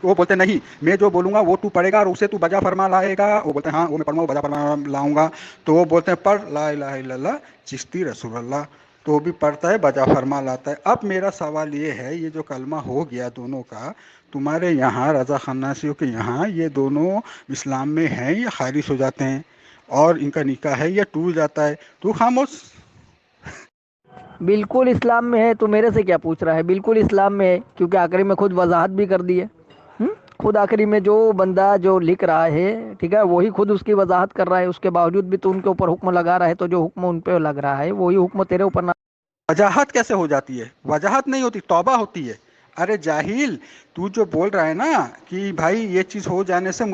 वो बोलते नहीं, मैं जो बोलूंगा वो तू पढ़ेगा और उसे तू बजा फरमा लाएगा। वो बोलते हैं हाँ वो मैं पढ़ूंगा, वो बजा फरमा लाऊंगा। तो वो बोलते हैं पढ़ ला इलाहा इल्लल्लाह चिश्ती रसूलुल्लाह। तो वो भी पढ़ता है, बजा फरमा लाता है। अब मेरा सवाल ये है, ये जो कलमा हो गया दोनों का, तुम्हारे यहाँ रजा खन्नासियों के यहाँ ये दोनों इस्लाम में हैं या खारिज हो जाते हैं, और इनका निकाह है या टूट जाता है? तू खामोश। बिल्कुल इस्लाम में है, तो मेरे से क्या पूछ रहा है? बिल्कुल इस्लाम में है, क्योंकि आखिरी में खुद वजाहत भी कर दी है। खुद आखिरी में जो बंदा जो लिख रहा है, ठीक है, वही खुद उसकी वजाहत कर रहा है। उसके बावजूद भी तो उनके ऊपर हुक्म लगा रहा है, तो जो हुक्म उन पे लग रहा है वही हुक्म तेरे ऊपर ना। वजाहत कैसे हो जाती है? वजाहत नहीं होती, तौबा होती है। अरे जाहिल, तू जो बोल रहा है ना कि भाई ये चीज हो जाने से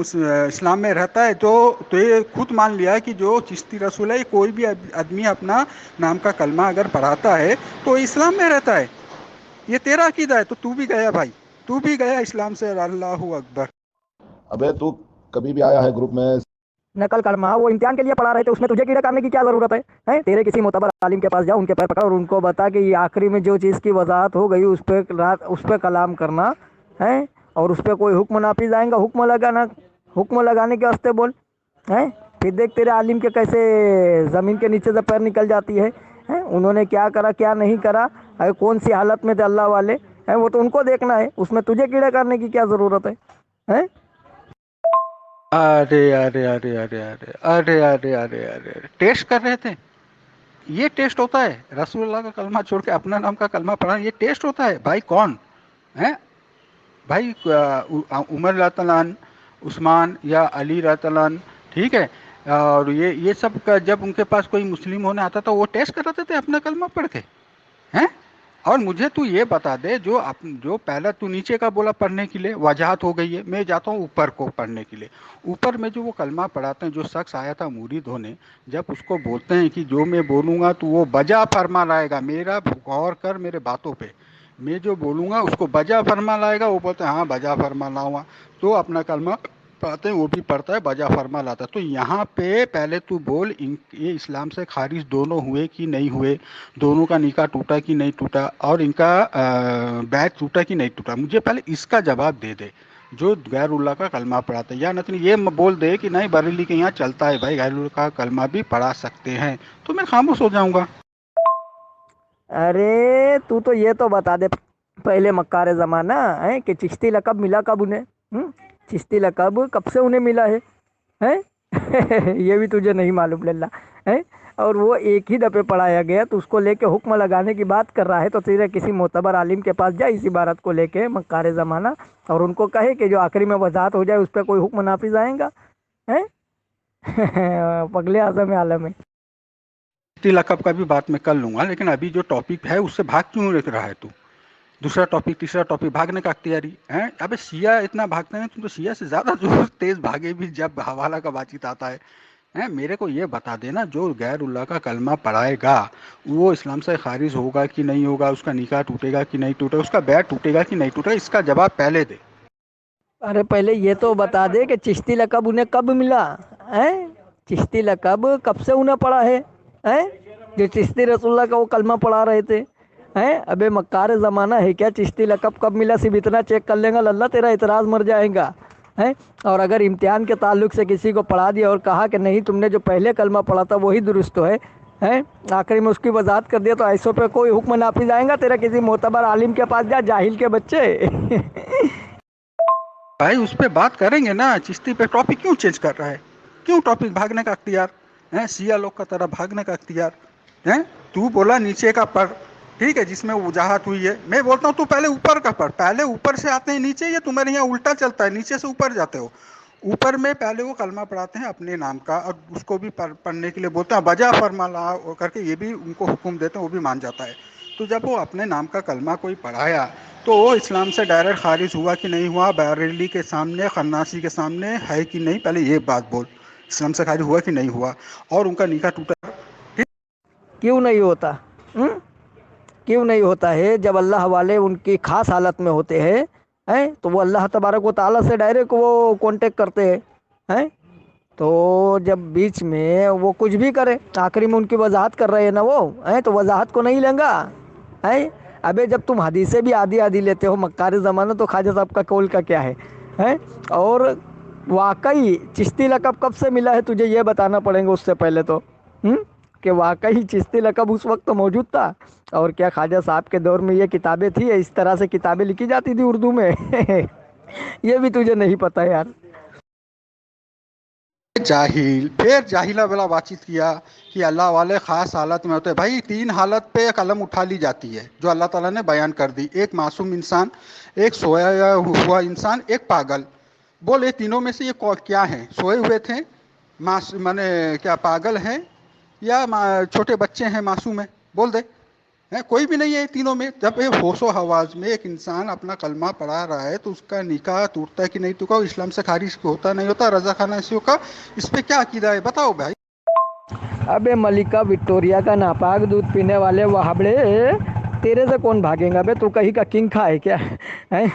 इस्लाम में रहता है, तो ये खुद मान लिया कि जो चिश्ती रसूल है, कोई भी आदमी अपना नाम का कलमा अगर पढ़ाता है तो इस्लाम में रहता है। ये तेरा अकीदा है, तो तू भी गया भाई, तू भी गया इस्लाम से। अल्लाह अकबर। अबे तू कभी भी आया है ग्रुप में? नकल कलमा वो इम्तिहान के लिए पढ़ा रहे थे, उसमें तुझे कीड़ा करने की क्या जरूरत है? तेरे किसी मोतबर आलिम के पास जा, उनके पैर पकड़ और उनको बता कि ये आखिरी में जो चीज़ की वजाहत हो गई उस पर कलाम करना है, और उस पर कोई हुक्म नाफिज आएगा, हुक्म लगाने के वास्ते बोल है। फिर देख तेरे आलिम के कैसे ज़मीन के नीचे से पैर निकल जाती है, उन्होंने क्या करा क्या नहीं करा, कौन सी हालत में थे अल्लाह वाले, है वो तो उनको देखना है, उसमें तुझे कीड़ा करने की क्या ज़रूरत है? अरे अरे अरे अरे अरे अरे अरे अरे अरे, टेस्ट कर रहे थे? ये टेस्ट होता है? रसूलुल्लाह का कलमा छोड़ के अपना नाम का कलमा पढ़ा, ये टेस्ट होता है? भाई कौन है भाई? उमर रतलान, उस्मान या अली रतलान, ठीक है। और ये सब का जब उनके पास कोई मुस्लिम होने आता था, वो टेस्ट कराते थे अपना कलमा पढ़ के, हैं? और मुझे तू ये बता दे, जो पहला तू नीचे का बोला पढ़ने के लिए वजाहत हो गई है, मैं जाता हूँ ऊपर को पढ़ने के लिए। ऊपर में जो वो कलमा पढ़ाते हैं, जो शख्स आया था मुरीद होने, जब उसको बोलते हैं कि जो मैं बोलूँगा तो वो बजा फरमा लाएगा, मेरा गौर कर मेरे बातों पे, मैं जो बोलूँगा उसको बजा फरमा लाएगा। वो बोलते हैं हाँ बजा फरमा लाऊंगा। तो अपना कलमा पढ़ते हैं, वो भी पढ़ता है, बजा फरमा लाता है। तो यहाँ पे पहले तू बोल, ये इस्लाम से खारिज दोनों हुए कि नहीं हुए, दोनों का निकाह टूटा कि नहीं टूटा, और इनका बैच टूटा कि नहीं टूटा? मुझे पहले इसका जवाब दे दे, जो गैरुल्लाह का कलमा पढ़ाते हैं। या नहीं ये बोल दे कि नहीं बरेली के यहाँ चलता है भाई, गैरुल्लाह का कलमा भी पढ़ा सकते हैं, तो मैं खामोश हो जाऊंगा। अरे तू तो ये तो बता दे, पहले मक्कार ज़माना है कि चिश्ती लकब मिला कब उन्हें? चिश्ती लकब कब से उन्हें मिला है? ये भी तुझे नहीं मालूम लल्ला है? और वो एक ही दफे पढ़ाया गया, तो उसको लेके हुक्म लगाने की बात कर रहा है, तो तेरे किसी मोतबर आलिम के पास जा इस इबारत को लेके मक्कार ज़माना, और उनको कहे कि जो आखिरी में वजाहत हो जाए उस पर कोई हुक्म नाफिज आएगा है। पगले आजम आलम है। लकब का भी बात मैं कर लूंगा, लेकिन अभी जो टॉपिक है उससे भाग क्यों रहा है तू? दूसरा टॉपिक, तीसरा टॉपिक, भागने का अख्तियारी है? अबे शिया इतना भागते हैं, तुम तो शिया से ज्यादा जो तेज भागे भी जब हवाला का बातचीत आता है। मेरे को ये बता देना, जो गैरुल्लाह का कलमा पढ़ाएगा वो इस्लाम से खारिज होगा कि नहीं होगा, उसका निकाह टूटेगा कि नहीं टूटेगा, उसका बैट टूटेगा कि नहीं टूटेगा, इसका जवाब पहले दे। अरे पहले ये तो बता दे कि चिश्ती लकब उन्हें कब मिला है? चिश्ती लकब कब से उन्हें पड़ा है? जो चिश्ती रसूलुल्लाह का वो कलमा पढ़ा रहे थे, हैं? अबे मक्कार ज़माना है क्या? चिश्ती लकब कब मिला सिर्फ इतना चेक कर लेगा लल्ला, तेरा इतराज़ मर जाएगा है। और अगर इम्तिहान के ताल्लुक से किसी को पढ़ा दिया और कहा कि नहीं तुमने जो पहले कलमा पढ़ा था वही दुरुस्त है, आखिरी में उसकी वजाहत कर दिया, तो ऐसों पे कोई हुक्म नाफिज आएगा? तेरा किसी मोतबर आलिम के पास जा, जाहिल के बच्चे। भाई उस पर बात करेंगे ना, चिश्ती पे टॉपिक क्यों चेंज कर रहा है? क्यों टॉपिक भागने का अख्तियार है? सिया लोग का तरह भागने का अख्तियार है? तू बोला नीचे का पढ़, ठीक है, जिसमें वजाहत हुई है। मैं बोलता हूँ तू पहले ऊपर का पढ़। पहले ऊपर से आते हैं नीचे, या तुम्हारे यहाँ उल्टा चलता है, नीचे से ऊपर जाते हो? ऊपर में पहले वो कलमा पढ़ाते हैं अपने नाम का, और उसको भी पढ़ने के लिए बोलते हैं बजा फरमा ला करके, ये भी उनको हुक्म देते हैं, वो भी मान जाता है। तो जब वो अपने नाम का कलमा कोई पढ़ाया, तो वो इस्लाम से डायरेक्ट खारिज हुआ कि नहीं हुआ? बरेली के सामने, खन्नासी के सामने है कि नहीं? पहले ये बात बोल, इस्लाम से खारिज हुआ कि नहीं हुआ? और उनका निकाह टूटा? क्यों नहीं होता? क्यों नहीं होता है? जब अल्लाह वाले उनकी खास हालत में होते हैं तो वो अल्लाह तबारक व तआला से डायरेक्ट वो कांटेक्ट करते हैं। तो जब बीच में वो कुछ भी करे, आखिरी में उनकी वजाहत कर रहे हैं ना वो, है तो वजाहत को नहीं लेंगा है। अबे जब तुम हदीसें भी आधी आधी लेते हो मक्कार ज़माना, तो ख्वाजा साहब का कौल का क्या है, हैं? और वाकई चिश्ती लक़ब कब से मिला है तुझे, ये बताना पड़ेगा उससे पहले तो, कि वाकई चिश्ती लक़ब उस वक्त तो मौजूद था। और क्या ख्वाजा साहब के दौर में ये किताबें थी, इस तरह से किताबें लिखी जाती थी उर्दू में? ये भी तुझे नहीं पता यार। जाहिल, फिर जाहिला वाला बातचीत किया कि अल्लाह वाले ख़ास हालत में होते हैं। भाई 3 हालत पे कलम उठा ली जाती है जो अल्लाह ताला ने बयान कर दी, एक मासूम इंसान, एक सोया हुआ इंसान, एक पागल। बोल ये तीनों में से ये क्या है? सोए हुए थे, माने क्या पागल हैं, या छोटे बच्चे हैं, मासूम है? बोल दे, है कोई भी नहीं है तीनों में। जब ये होशो हवास में एक इंसान अपना कलमा पढ़ा रहा है तो उसका निकाह टूटता है कि नहीं टूटा, इस्लाम से खारिज होता नहीं होता, रजा खाना ऐसी का, इस पे क्या अकीदा है बताओ भाई। अबे मलिका विक्टोरिया का नापाक दूध पीने वाले वहाबड़े, तेरे से कौन भागेगा बे? तू कहीं का किंग खा है क्या, है?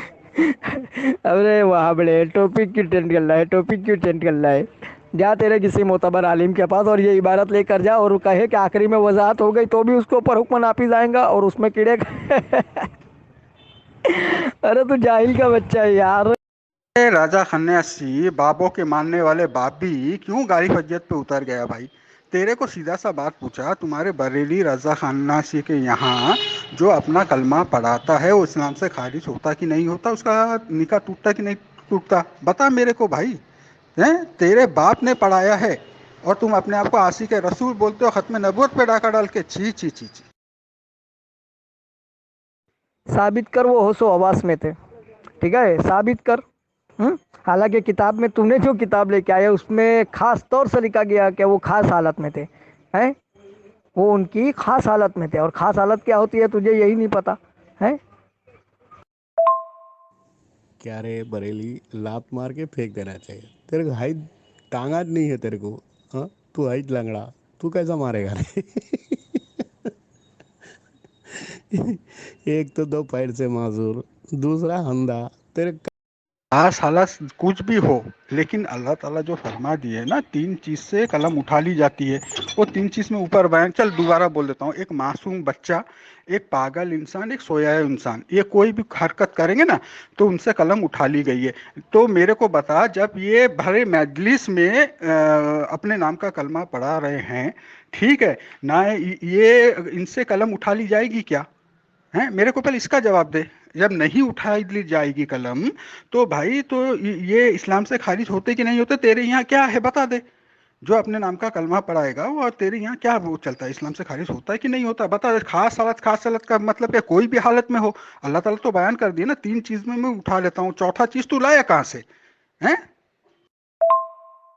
अरे वहाबड़े, टॉपिक क्यों टेंट कर रहा है, टॉपिक क्यों टेंट कर रहा है? जा तेरे किसी मोतबर आलिम के पास और ये इबारत लेकर जा, और कहे कि आखिरी में वजाहत हो गई तो भी उसके ऊपर हुक्म नाफिज आएगा और उसमें कीड़े अरे तू जाहिल का बच्चा है यार। राजा खन्यासी बाबों के मानने वाले बाप भी क्यों गाड़ी फज्जत पे उतर गया भाई? तेरे को सीधा सा बात पूछा, तुम्हारे बरेली रजा खन्नासी के यहाँ जो अपना कलमा पढ़ाता है वो इस्लाम से खारिज होता कि नहीं होता, उसका निकाह टूटता कि नहीं टूटता, बता मेरे को भाई। हैं, तेरे बाप ने पढ़ाया है और तुम अपने आप को आशिक रसूल बोलते हो, खत्म नबूवत पे डाका डाल के। छी छी छी छी। साबित कर वो होशो हवास में थे, ठीक है, साबित कर। हालांकि किताब में तूने जो किताब लेके आया उसमें खास तौर से लिखा गया कि वो खास हालत में थे, हैं? वो उनकी खास हालत में थे, और खास हालत क्या होती है तुझे यही नहीं पता है? क्या रे बरेली, लात मार के फेंक देना चाहिए तेरे को। हाइट टांगा नहीं है तेरे को, हाँ? तू हाइट लंगड़ा, तू कैसा मारेगा रे? एक तो 2 पैर से मासूर, दूसरा अंधा, तेरे खास हालत कुछ भी हो, लेकिन अल्लाह ताला जो फरमा दिए है ना, 3 चीज से कलम उठा ली जाती है, वो 3 चीज में ऊपर बयान। चल दोबारा बोल देता हूँ, एक मासूम बच्चा, एक पागल इंसान, एक सोया हुआ इंसान, ये कोई भी हरकत करेंगे ना तो उनसे कलम उठा ली गई है। तो मेरे को बता, जब ये भरे मजलिस में अपने नाम का कलमा पढ़ा रहे हैं, ठीक है ना, ये इनसे कलम उठा ली जाएगी क्या? हैं, मेरे को पहले इसका जवाब दे। जब नहीं उठाई ली जाएगी कलम, तो भाई तो ये इस्लाम से खारिज होते कि नहीं होते? तेरे यहाँ क्या है बता दे। जो अपने नाम का कलमा पढ़ाएगा वो, और तेरे यहाँ क्या वो चलता है, इस्लाम से खारिज होता है कि नहीं होता, बता दे। खास हालत का मतलब क्या? कोई भी हालत में हो। अल्लाह ताला तो बयान कर दिया ना, 3 चीज में मैं उठा लेता हूँ, चौथा चीज तू लाया कहाँ से? हैं?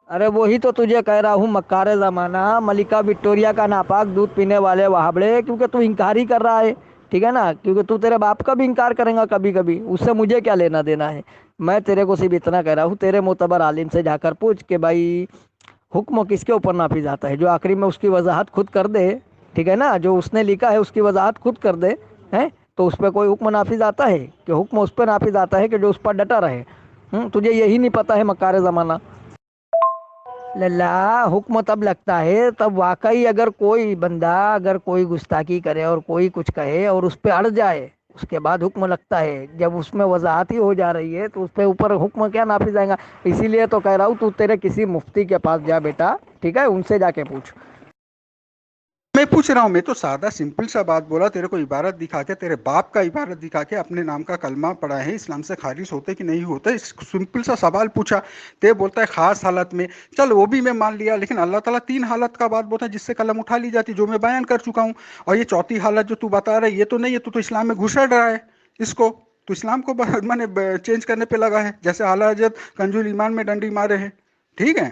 अरे वही तो तुझे कह रहा हूँ, मक्कार ज़माना, मलिका विक्टोरिया का नापाक दूध पीने वाले वहाबड़े, क्योंकि तू इनकार ही कर रहा है, ठीक है ना? क्योंकि तू तेरे बाप का भी इनकार करेगा कभी कभी, उससे मुझे क्या लेना देना है? मैं तेरे को सिर्फ इतना कह रहा हूँ, तेरे मोतबर आलिम से जाकर पूछ कि भाई हुक्म किसके ऊपर नाफिज आता है, जो आखिरी में उसकी वजाहत खुद कर दे, ठीक है ना? जो उसने लिखा है उसकी वजाहत खुद कर दे, हैं? तो उस पर कोई हुक्म नाफिज आता है? कि हुक्म उस पर नाफिज आता है कि जो उस पर डटा रहे। तुझे यही नहीं पता है मक्कार ज़माना? लल्ला, हुक्म तब लगता है तब वाकई अगर कोई बंदा अगर कोई गुस्ताखी करे और कोई कुछ कहे और उस पर अड़ जाए, उसके बाद हुक्म लगता है। जब उसमें वजाहत ही हो जा रही है तो उस पर ऊपर हुक्म क्या नाफिज आएगा? इसीलिए तो कह रहा हूँ, तू तेरे किसी मुफ्ती के पास जा बेटा, ठीक है, उनसे जाके पूछ। मैं पूछ रहा हूँ, मैं तो सादा सिंपल सा बात बोला, तेरे को इबारत दिखा के, तेरे बाप का इबारत दिखा के, अपने नाम का कलमा पढ़ा है, इस्लाम से खारिज होते कि नहीं होते, सिंपल सा सवाल पूछा। ते बोलता है खास हालत में, चल वो भी मैं मान लिया, लेकिन अल्लाह ताला 3 हालत का बात बोलता है जिससे कलम उठा ली जाती, जो मैं बयान कर चुका हूँ। और ये चौथी हालत जो तू बता रहा है, ये तो नहीं है, तू तो इस्लाम में घुसड़ रहा है इसको। तो इस्लाम को मैंने चेंज करने पे लगा है, जैसे आला हजरत कंजुल ईमान में डंडी मारे हैं, ठीक है?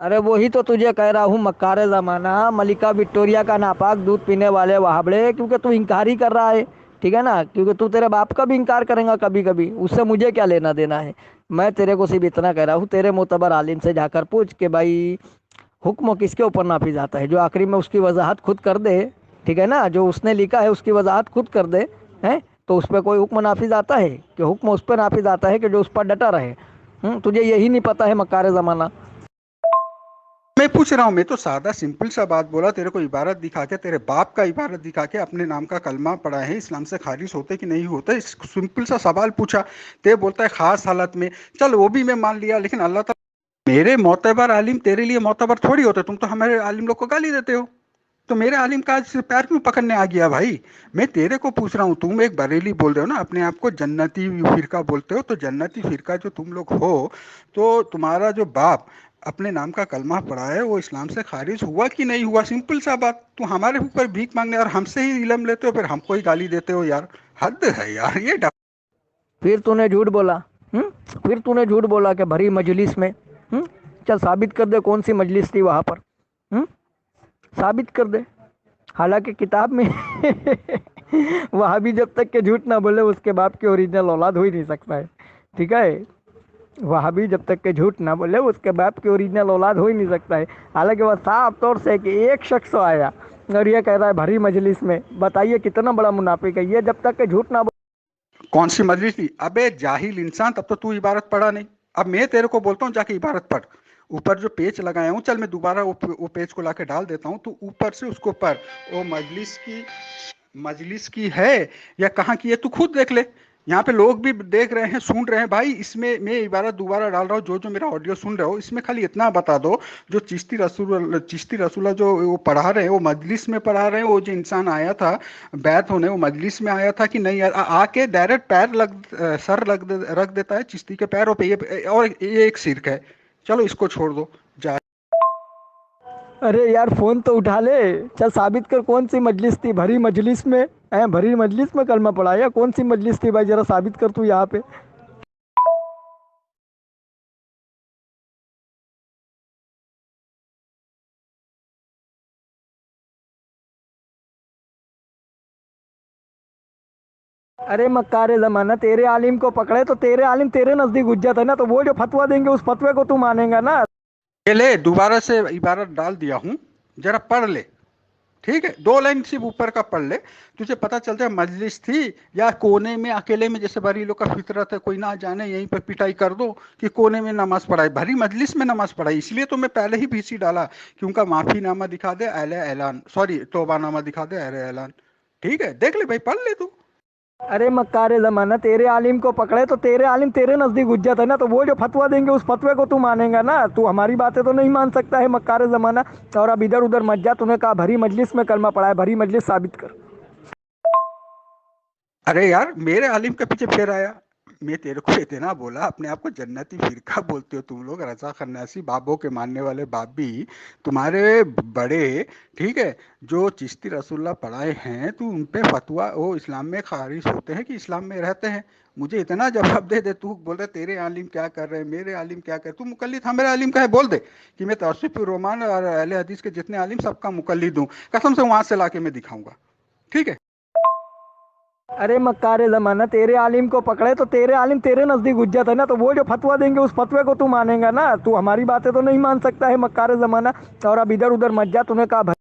अरे वही तो तुझे कह रहा हूँ, मक्कार ज़माना, मलिका विक्टोरिया का नापाक दूध पीने वाले वहाबड़े, क्योंकि तू इनकार ही कर रहा है, ठीक है ना? क्योंकि तू तेरे बाप का भी इनकार करेगा कभी कभी, उससे मुझे क्या लेना देना है? मैं तेरे को सिर्फ इतना कह रहा हूँ, तेरे मोतबर आलिम से जाकर पूछ कि भाई हुक्म किसके ऊपर नाफिज आता है, जो आखिरी में उसकी वजाहत खुद कर दे, ठीक है ना? जो उसने लिखा है उसकी वजाहत खुद कर दे, हैं? तो उस पर कोई हुक्म नाफिज आता है? कि हुक्म उस पर नाफिज आता है कि जो उस पर डटा रहे। तुझे यही नहीं पता है मक्कार ज़माना? मैं पूछ रहा हूँ, मैं तो सादा सिंपल सा बात बोला, तेरे को इबारत दिखा के, तेरे बाप का इबारत दिखा के अपने नाम का कलमा पढ़ा है, इस्लाम से खारिज होते कि नहीं होते, सिंपल सा सवाल पूछा। ते बोलता है खास हालत में, चल वो भी मैं मान लिया, लेकिन अल्लाह ताला, मेरे मोतबर आलिम तेरे लिए मोतबर थोड़ी होते, तुम तो हमारे आलिम लोग को गाली देते हो, तो मेरे आलिम का आज पैर क्यों पकड़ने आ गया भाई? मैं तेरे को पूछ रहा हूँ, तुम एक बरेली बोल रहे हो ना, अपने आप को जन्नती फिरका बोलते हो, तो जन्नती फिरका जो तुम लोग हो, तो तुम्हारा जो बाप अपने नाम का कलमा पढ़ा है वो इस्लाम से खारिज हुआ कि नहीं हुआ? सिंपल सा बात। तू हमारे ऊपर भीख मांगने और हमसे ही इल्म लेते हो, फिर हमको ही गाली देते हो यार, हद है यार ये। फिर तूने झूठ बोला। फिर तूने झूठ बोला कि भरी मजलिस में। चल साबित कर दे कौन सी मजलिस थी वहाँ पर। साबित कर दे। हालांकि किताब में वहाँ भी जब तक के झूठ ना बोले उसके बाप की ओरिजिनल औलाद हो ही नहीं सकता है, ठीक है। वहाँ भी जब तक के झूठ ना बोले उसके बाप की ओरिजिनल औलाद हो ही नहीं सकता है। हालांकि वह साफ तौर से कि एक शख्स आया और ये कह रहा है भरी मजलिस में, बताइए कितना बड़ा मुनाफिक है ये, जब तक के झूठ ना बोले। कौन सी मजलिस थी? अबे जाहिल इंसान, तब तो तू इबारत पढ़ा नहीं। अब मैं तेरे को बोलता हूँ जाके इबारत पढ़, ऊपर जो पेज लगाया हूँ, चल मैं दोबारा वो पेज को लाके डाल देता हूँ, तो ऊपर से उसको पढ़। वो मजलिस की है या कहाँ की है तू खुद देख ले। यहाँ पे लोग भी देख रहे हैं, सुन रहे हैं भाई। इसमें मैं इबारत दोबारा डाल रहा हूँ, जो जो मेरा ऑडियो सुन रहे हो, इसमें खाली इतना बता दो, जो चिश्ती रसूला जो वो पढ़ा रहे हैं, वो मजलिस में पढ़ा रहे हैं, वो जो इंसान आया था बैत होने, वो मजलिस में आया था कि नहीं? आके डायरेक्ट सर रख देता है चिश्ती के पैरों पे, और ये एक शिरक है। चलो इसको छोड़ दो, जा। अरे यार फोन तो उठा ले, चल साबित कर कौन सी मजलिस थी भरी मजलिस में। भरी मजलिस में कलमा पढ़ा या कौन सी मजलिस थी भाई, जरा साबित कर तू यहाँ पे। अरे मक्कार जमाना, तेरे आलिम को पकड़े तो तेरे आलिम तेरे नजदीक हुज्जत है ना, तो वो जो फतवा देंगे उस फतवे को तू मानेगा ना। ये ले, दोबारा से इबारत डाल दिया हूँ, जरा पढ़ ले, ठीक है? 2 लाइन सिर्फ ऊपर का पढ़ ले, तुझे पता चलता है मजलिस थी या कोने में अकेले में, जैसे बरी लोग का फितरत है, कोई ना जाने यहीं पर पिटाई कर दो कि कोने में नमाज पढ़ाई, भरी मजलिस में नमाज पढ़ाई। इसलिए तो मैं पहले ही भीसी डाला कि उनका माफी नामा दिखा दे, अहले ऐलान, सॉरी तौबा नामा दिखा दे, अहले ऐलान। ठीक है, देख ले भाई, पढ़ ले तू। अरे मक्कार जमाना, तेरे आलिम को पकड़े तो तेरे आलिम तेरे नजदीक हुज्जत है ना, तो वो जो फतवा देंगे उस फतवे को तू मानेगा ना। तू हमारी बातें तो नहीं मान सकता है मक्कार जमाना। और अब इधर उधर मत जा, तूने कहा भरी मजलिस में कलमा पढ़ा है, भरी मजलिस साबित कर। अरे यार, मेरे आलिम के पीछे फिर आया। मैं तेरे को इतना बोला, अपने आप को जन्नती फिरका बोलते हो तुम लोग, रजा खन्नासी बाबों के मानने वाले बाप भी तुम्हारे बड़े, ठीक है, जो चिश्ती रसूलुल्लाह पढ़ाए हैं, तू उन पे फतवा वो इस्लाम में खारिज होते हैं कि इस्लाम में रहते हैं? मुझे इतना जवाब दे दे, तू बोल रहे तेरे आलिम क्या कर रहे हैं, मेरे आलिम क्या कर, तू मुकल्लिद हमारे आलिम का है, बोल दे कि मैं तौसीफ रोमान और अहले हदीस के जितने आलिम सबका मुकल्लिद हूँ, कसम से वहां से लाके मैं दिखाऊंगा, ठीक है? अरे मक्कार जमाना, तेरे आलिम को पकड़े तो तेरे आलिम तेरे नजदीक हुज्जत है ना, तो वो जो फतवा देंगे उस फतवे को तू मानेगा ना। तू हमारी बातें तो नहीं मान सकता है मक्कार जमाना। और अब इधर उधर मत जा, तूने कहा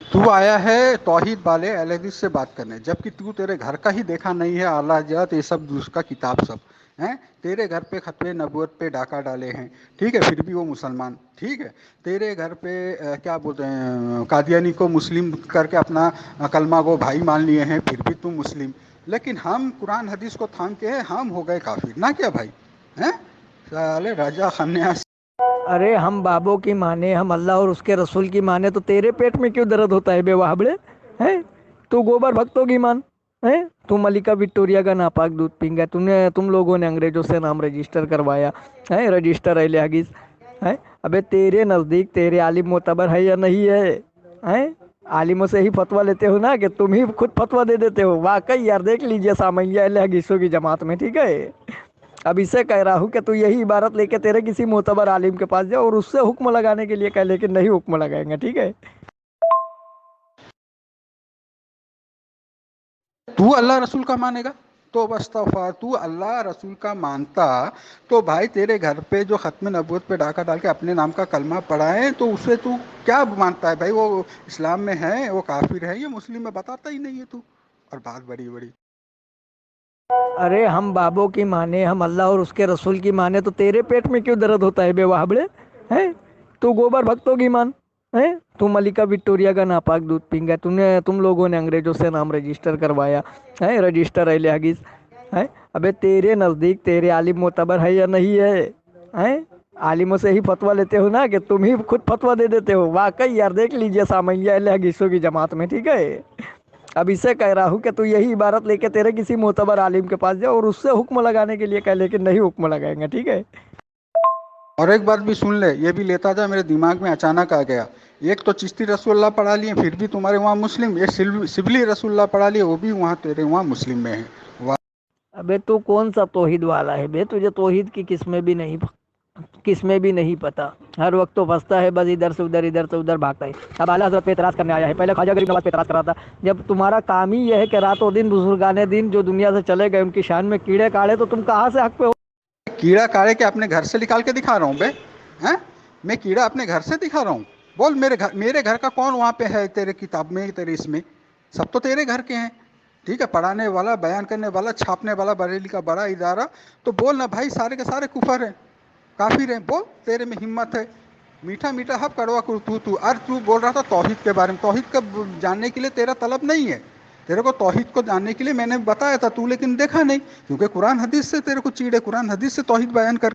तू आया है तौहीद वाले अहले हदीस से बात करने, जबकि तू तेरे घर का ही देखा नहीं है, आला हजरत ये सब उसका किताब सब हैं, तेरे घर पे खतवे नबूवत पे डाका डाले हैं, ठीक है, फिर भी वो मुसलमान, ठीक है? तेरे घर पे क्या बोलते हैं, कादियानी को मुस्लिम करके अपना कलमा को भाई मान लिए हैं, फिर भी तू मुस्लिम। लेकिन हम कुरान हदीस को थाम के हम हो गए काफिर ना, क्या भाई? हैं साले राजा खन्यास। अरे हम बाबों की माने, हम अल्लाह और उसके रसूल की माने, तो तेरे पेट में क्यों दर्द होता है बेवाहबड़े? हैं तू गोबर भक्तों की मान है, तू मलिका विक्टोरिया का नापाक दूध पींगा, तुम लोगों ने अंग्रेजों से नाम रजिस्टर करवाया है, रजिस्टर अहले हदीस है। अबे तेरे नज़दीक तेरे आलिम मोतबर है या नहीं है? हैं आलिमों से ही फतवा लेते हो ना, कि तुम ही खुद फतवा दे देते हो। वाकई यार, देख लीजिए सामैया अहले हदीसों की जमात में, ठीक है। अब इससे कह रहा हूँ कि तू यही इबारत लेके तेरे किसी मोतबर आलिम के पास जाओ और उससे हुक्म लगाने के लिए कह, लेकिन नहीं हुक्म लगाएंगे, ठीक है। तू अल्लाह रसूल का मानेगा तो बस तफा, तू अल्लाह रसूल का मानता तो भाई तेरे घर पे जो खत्म नबूवत पे डाका डाल के अपने नाम का कलमा पढ़ाए, तो उसे तू क्या मानता है भाई? वो इस्लाम में है, वो काफिर है, ये मुस्लिम में बताता ही नहीं है तू, और बात बड़ी बड़ी। अरे हम बाबों की माने, हम अल्लाह और उसके रसूल की माने, तो तेरे पेट में क्यों दर्द होता है बेवाहबड़े? हैं तू तू गोबर भक्तों की मान है। तू मलिका विक्टोरिया का नापाक दूध पींगा। तुम लोगों ने अंग्रेजों से नाम रजिस्टर करवाया है, रजिस्टर है हगीज है। अबे तेरे नज़दीक तेरे आलिम मोतबर है या नहीं है? हैं? आलिमों से ही फतवा लेते हो ना, कि तुम ही खुद फतवा दे देते हो। वाकई यार, देख लीजिए सामैया अहले हदीसों की जमात में, ठीक है। अब इससे कह रहा हूँ कि तू यही इबारत लेके तेरे किसी मोतबर आलिम के पास जाओ और उससे हुक्म लगाने के लिए कह, लेकिन नहीं हुक्म लगाएंगे, ठीक है। और एक बात भी सुन ले, ये भी लेता जा, मेरे दिमाग में अचानक आ गया। एक तो चिश्ती रसूलुल्लाह पढ़ा लिए, फिर भी तुम्हारे वहाँ मुस्लिम। ये सिबली रसूलुल्लाह पढ़ा लिए, वो भी वहाँ तेरे वहाँ मुस्लिम में है। वाह। अबे तू कौन सा तौहीद वाला है बे? तुझे तौहीद की किस्में भी नहीं पता। हर वक्त तो फंसता है बस इधर से उधर भागता है। अब आला हज़रत पे एतराज़ करने आया है, पहले ख्वाजा गरीब नवाज पे एतराज़ कर रहा था। जब तुम्हारा काम ही यह है कि रातों दिन बुजुर्गाने दिन जो दुनिया से चले गए उनकी शान में कीड़े काढ़े, तो तुम कहाँ से हक पे हो? कीड़ा काढ़े के अपने घर से निकाल के दिखा रहा हूँ बे? हैं? मैं कीड़ा अपने घर से दिखा रहा हूँ? बोल, मेरे घर का कौन वहाँ पे है तेरे किताब में, तेरे इसमें? सब तो तेरे घर के हैं, ठीक है। पढ़ाने वाला, बयान करने वाला, छापने वाला बरेली का बड़ा इदारा। तो बोल ना भाई, सारे के सारे कुफर हैं, काफिर हैं। बोल, तेरे में हिम्मत है। मीठा मीठा हब कड़वा तू अर तू बोल रहा था तौहीद के बारे में। तौहीद का जानने के लिए तेरा तलब नहीं है। तेरे को तौहीद को जानने के लिए मैंने बताया था, तू लेकिन देखा नहीं, क्योंकि कुरान हदीस से तेरे को चीड़ है। कुरान हदीस से तौहीद बयान कर।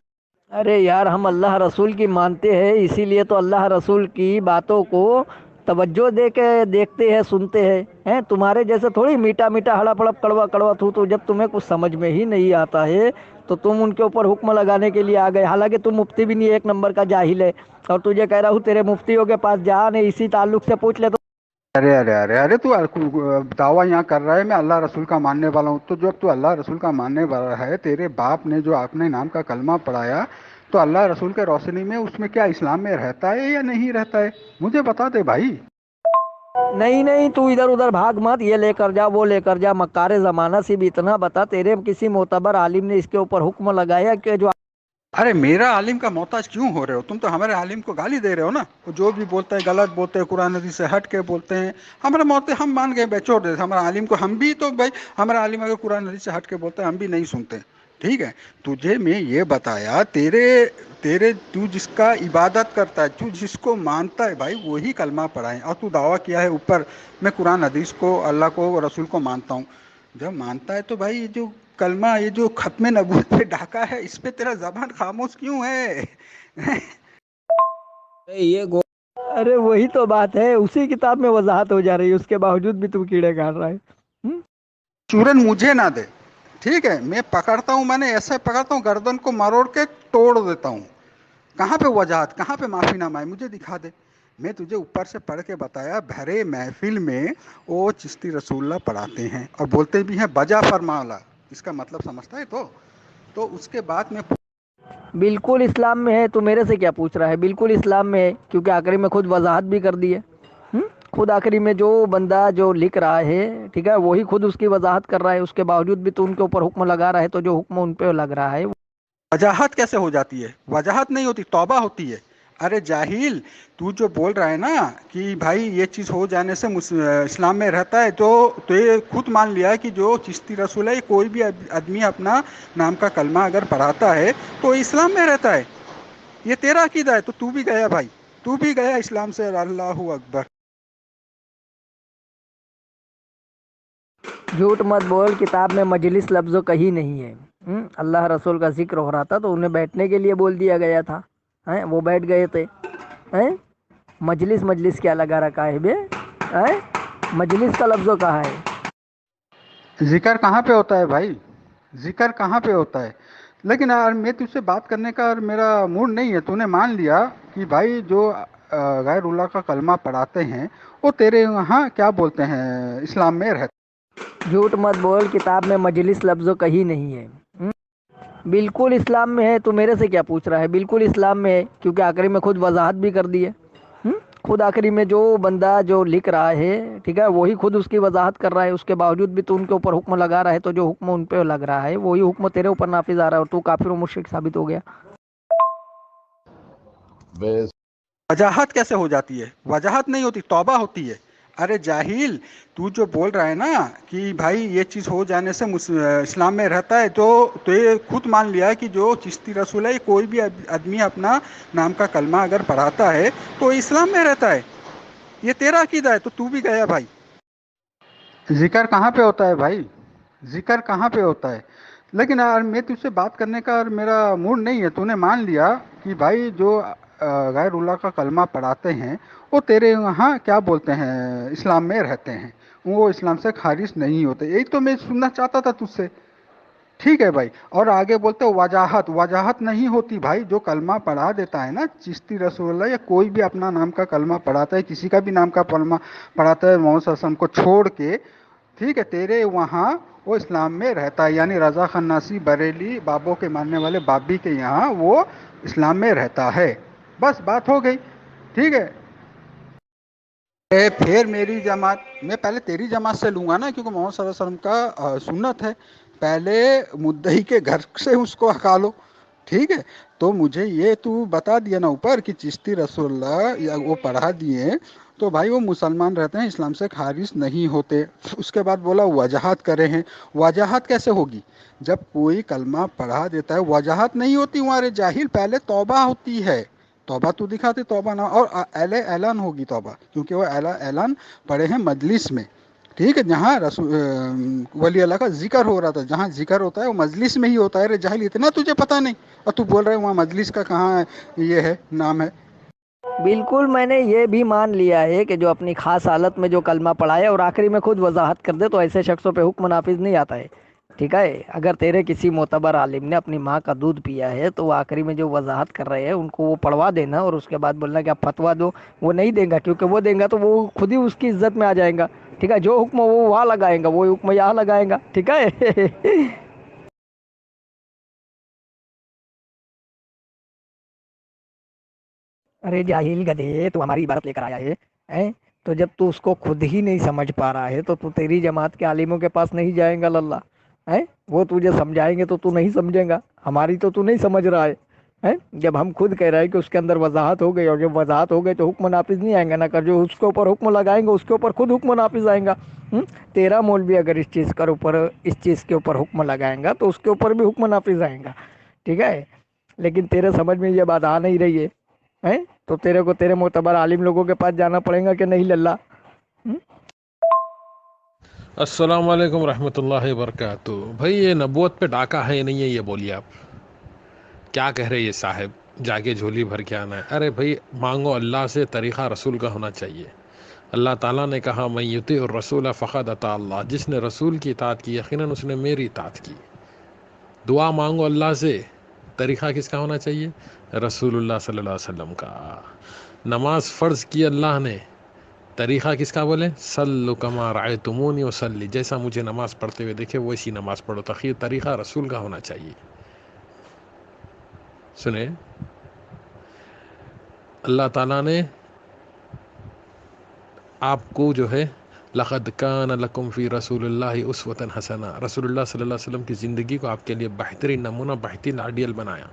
अरे यार, हम अल्लाह रसूल की मानते हैं, इसीलिए तो अल्लाह रसूल की बातों को तवज्जो दे के देखते हैं, सुनते हैं। तुम्हारे जैसे थोड़ी मीठा मीठा हड़प हड़प कड़वा कड़वा थू। तो जब तुम्हें कुछ समझ में ही नहीं आता है तो तुम उनके ऊपर हुक्म लगाने के लिए आ गए। हालांकि तुम मुफ्ती भी नहीं, एक नंबर का जाहिल है। और तुझे कह रहा हूँ तेरे मुफ्तियों के पास जा, नहीं इसी ताल्लुक से पूछ ले तो। अरे अरे अरे अरे, तू दावा यहाँ कर रहा है मैं अल्लाह रसूल का मानने वाला हूँ। तो जब तू अल्लाह रसूल का मानने वाला है, तेरे बाप ने जो अपने नाम का कलमा पढ़ाया, तो अल्लाह रसूल के रोशनी में उसमें क्या इस्लाम में रहता है या नहीं रहता है? मुझे बता दे भाई। नहीं नहीं, तू इधर उधर भाग मत, ये लेकर जा वो लेकर जा। मक्कार ज़माना से भी इतना बता, तेरे किसी मोतबर आलिम ने इसके ऊपर हुक्म लगाया कि जो। अरे मेरा आलिम का मोहताज क्यों हो रहे हो तुम? तो हमारे आलिम को गाली दे रहे हो ना। वो जो भी बोलते हैं गलत बोलते हैं, कुरान हदीस से हट के बोलते हैं। हमारा मोहते हम मान गए, बेचोड़ देते हमारा आलिम को। हम भी तो भाई, हमारा आलिम अगर कुरान हदीस से हट के बोलते हैं हम भी नहीं सुनते, ठीक है। तुझे मैं ये बताया, तेरे तेरे तू जिसका इबादत करता है, तू जिसको मानता है भाई, वही कलमा पढ़ा है। और तू दावा किया है ऊपर मैं कुरान हदीस को, अल्लाह को, रसूल को मानता हूँ। जब मानता है तो भाई ये जो कलमा, ये जो खत्म नबूवत पे ढाका है, इस पे तेरा जबान खामोश क्यों है? ये गो अरे वही तो बात है, उसी किताब में वजाहत हो जा रही है, उसके बावजूद भी तू कीड़े काट रहा है। चूरन मुझे ना दे, ठीक है। मैं पकड़ता हूँ, मैंने ऐसे पकड़ता हूँ गर्दन को मरोड़ के तोड़ देता हूँ। कहाँ पे वजाहत, कहाँ पे माफीनामा है? मुझे दिखा दे। मैं तुझे ऊपर से पढ़ के बताया, भरे महफिल में वो चिश्ती रसूलुल्लाह पढ़ाते हैं और बोलते भी हैं बजा फरमाला। इसका मतलब समझता है? तो उसके बाद में बिल्कुल इस्लाम में है, तू मेरे से क्या पूछ रहा है? बिल्कुल इस्लाम में है, क्योंकि आखिरी में खुद वजाहत भी कर दी है। खुद आखिरी में जो बंदा जो लिख रहा है, ठीक है, वही खुद उसकी वजाहत कर रहा है। उसके बावजूद भी तू उनके ऊपर हुक्म लगा रहा है, तो जो हुक्म उन पे लग रहा है। वजाहत कैसे हो जाती है? वजाहत नहीं होती, तौबा होती है। अरे जाहिल, तू जो बोल रहा है ना कि भाई ये चीज़ हो जाने से इस्लाम में रहता है, तो ये खुद मान लिया कि जो चिश्ती रसूल है, कोई भी आदमी अपना नाम का कलमा अगर पढ़ाता है तो इस्लाम में रहता है। ये तेरा अकीदा है, तो तू भी गया भाई, तू भी गया इस्लाम से। अल्लाहू अकबर। झूठ मत बोल, किताब में मजलिस लफ्ज़ कहीं नहीं है। अल्लाह रसूल का जिक्र हो रहा था तो उन्हें बैठने के लिए बोल दिया गया था, हैं? वो बैठ गए थे, हैं? मजलिस मजलिस क्या लगा रखा है बे? हैं? मजलिस का लफ्ज़ कहाँ है? जिक्र कहाँ पे होता है भाई? जिक्र कहाँ पे होता है? लेकिन यार मैं तुझसे बात करने का और मेरा मूड नहीं है। तूने मान लिया कि भाई जो गैरुल्लाह का कलमा पढ़ाते हैं वो तेरे वहाँ क्या बोलते हैं, इस्लाम में रहते। झूठ मत बोल, किताब में मजलिस लफ्ज़ कहीं नहीं है। बिल्कुल इस्लाम में है, तू मेरे से क्या पूछ रहा है? बिल्कुल इस्लाम में है, क्योंकि आखिरी में खुद वजाहत भी कर दी है। खुद आखिरी में जो बंदा जो लिख रहा है, ठीक है, वही खुद उसकी वजाहत कर रहा है। उसके बावजूद भी तू उनके ऊपर हुक्म लगा रहा है, तो जो हुक्म उन पे लग रहा है वही हुक्म तेरे ऊपर नाफिज आ रहा है, और तू काफिर और मुशरिक साबित हो गया। वे वजाहत कैसे हो जाती है? वजाहत नहीं होती, तौबा होती है। अरे जाहिल, तू जो बोल रहा है ना कि भाई ये चीज़ हो जाने से इस्लाम में रहता है, तो ये खुद मान लिया कि जो चिश्ती रसूल है, कोई भी आदमी अपना नाम का कलमा अगर पढ़ाता है तो इस्लाम में रहता है। ये तेरा अकीदा है, तो तू भी गया भाई। जिक्र कहाँ पे होता है भाई, जिक्र कहाँ पे होता है? लेकिन यार मैं तुझसे बात करने का मेरा मूड नहीं है। तूने मान लिया कि भाई जो गैरुल्लाह का कलमा पढ़ाते हैं वो तेरे यहाँ क्या बोलते हैं, इस्लाम में रहते हैं, वो इस्लाम से खारिज नहीं होते। यही तो मैं सुनना चाहता था तुझसे। ठीक है भाई। और आगे बोलते हो वजाहत, वजाहत नहीं होती भाई। जो कलमा पढ़ा देता है ना चिश्ती रसूलुल्लाह, या कोई भी अपना नाम का कलमा पढ़ाता है, किसी का भी नाम का कलमा पढ़ाता है मोहम्मद सल्लल्लाहु अलैहि वसल्लम को छोड़ के, ठीक है, तेरे वहाँ वो इस्लाम में रहता है। यानी रजा खन्नासी बरेली बाबों के मानने वाले बाबी के यहाँ वो इस्लाम में रहता है। बस बात हो गई। ठीक है। फिर मेरी जमात, मैं पहले तेरी जमात से लूंगा ना, क्योंकि मोहम्मद सल्लल्लाहु अलैहि वसल्लम का सुन्नत है। पहले मुद्दई के घर से उसको हका लो। ठीक है। तो मुझे ये तू बता दिया ना ऊपर कि चिश्ती रसूलुल्लाह या वो पढ़ा दिए तो भाई वो मुसलमान रहते हैं, इस्लाम से खारिज नहीं होते। उसके बाद बोला वजाहत करे हैं। वजाहत कैसे होगी जब कोई कलमा पढ़ा देता है? वजाहत नहीं होती हमारे जाहिल, पहले तौबा होती है। तौबा तू दिखाते, तौबा ना, और ऐलान होगी तौबा, क्योंकि वो ऐलान पढ़े हैं मजलिस में। ठीक है। जहाँ वली अल्लाह का जिक्र हो रहा था, जहाँ जिक्र होता है वो मजलिस में ही होता है। रे जाहिल, इतना तुझे पता नहीं और तू बोल रहे वहाँ मजलिस का कहाँ ये है, नाम है? बिल्कुल, मैंने ये भी मान लिया है कि जो अपनी खास हालत में जो कलमा पढ़ाए और आखिरी में खुद वजाहत कर दे तो ऐसे शख्सों पे हुक्म नाफिज नहीं आता है। ठीक है। अगर तेरे किसी मोतबर आलिम ने अपनी माँ का दूध पिया है तो वो आखिरी में जो वजाहत कर रहे हैं उनको वो पढ़वा देना और उसके बाद बोलना कि आप फतवा दो। वो नहीं देगा, क्योंकि वो देगा तो वो खुद ही उसकी इज्जत में आ जाएगा। ठीक है। जो हुक्म वो वहाँ लगाएगा वो हुक्म यहाँ लगाएगा। ठीक है। अरे जाहिल गधे, तू हमारी इबारत लेकर आया है, हैं? तो जब तू उसको खुद ही नहीं समझ पा रहा है तो तू तेरी जमात के आलिमों के पास नहीं जाएगा लल्ला, हैं? वो तुझे समझाएंगे तो तू नहीं समझेगा, हमारी तो तू नहीं समझ रहा है, हैं? जब हम खुद कह रहे हैं कि उसके अंदर वजाहत हो गई, और जब वजाहत हो गई तो हुक्म नाफिज नहीं आएंगे ना, कर जो उसके ऊपर हुक्म लगाएंगे उसके ऊपर खुद हुक्म नाफिज आएगा। तेरा मौलवी अगर इस चीज़ के ऊपर हुक्म लगाएगा तो उसके ऊपर भी हुक्म नाफिज आएगा। ठीक है। लेकिन तेरे समझ में ये बात आ नहीं रही है, हैं? तो तेरे को तेरे मोतबर आलिम लोगों के पास जाना पड़ेगा कि नहीं लल्ला? अस्सलाम वालेकुम रहमतुल्लाहि वबरकातुहू। भाई ये नबूवत पे डाका है या नहीं है, ये बोलिए आप। क्या कह रहे ये साहब, जाके झोली भर के आना है? अरे भाई मांगो अल्लाह से, तरीक़ा रसूल का होना चाहिए। अल्लाह ताला ने कहा मैं युती और रसूल फ़क़द अता अल्लाह, जिसने रसूल की इताअत की यकीनन उसने मेरी इताअत की। दुआ मांगो अल्लाह से, तरीक़ा किसका होना चाहिए? रसूलुल्लाह सल्लल्लाहु अलैहि वसल्लम का। नमाज फ़र्ज़ की अल्लाह ने, तरीक़ा किसका बोले? सल्लु कमा रअयतुमूनी उसल्ली, जैसा मुझे नमाज़ पढ़ते हुए देखे वैसी नमाज़ पढ़ो। तरीक़ा रसूल का होना चाहिए। सुने, अल्लाह ताला ने आपको जो है लक़द कान लकुम फ़ी रसूलिल्लाहि उस्वतन हसना, रसूलुल्लाह सल्लल्लाहु अलैहि वसल्लम की ज़िंदगी को आपके लिए बेहतरीन नमूना, बेहतरीन आइडियल बनाया